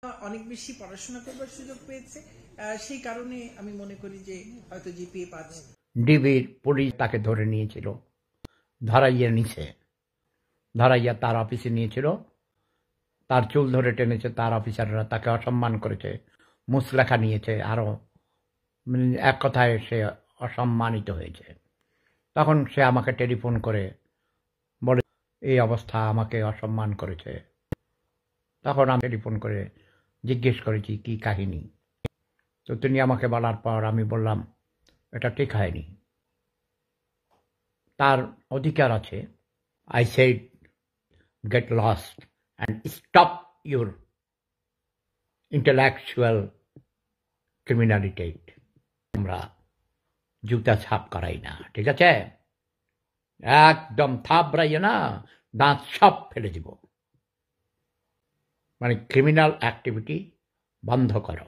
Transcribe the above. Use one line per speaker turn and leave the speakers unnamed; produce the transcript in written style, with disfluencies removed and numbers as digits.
অনেক বেশি পড়াশোনা করবার সুযোগ পেয়েছে, সেই কারণে আমি মনে করি যে হয়তো জিপিএ পাচ্ছে।
ডিবির পুলিশ তাকে ধরে নিয়েছিল, ধরাইয়া নিছে, ধরাইয়া তার অফিসে নিয়েছিল, তার চুল ধরে টেনেছে, তার অফিসাররা তাকে অসম্মান করেছে, মুচলেখা নিয়েছে, আরো এক কথায় সে অসম্মানিত হয়েছে। তখন সে আমাকে টেলিফোন করে বলে এই অবস্থা, আমাকে অসম্মান করেছে। তখন আমি টেলিফোন করে জিজ্ঞেস করেছি কি কাহিনী। তো তিনি আমাকে বলার পর আমি বললাম এটা ঠিক হয়নি, তার অধিকার আছে। I said get lost and stop your intellectual criminality. আমরা জুতা ছাপ করাই না, ঠিক আছে? একদম থাবড়াইয়া না, দাঁত সব ফেলে দিব, মানে ক্রিমিনাল অ্যাক্টিভিটি বন্ধ করো।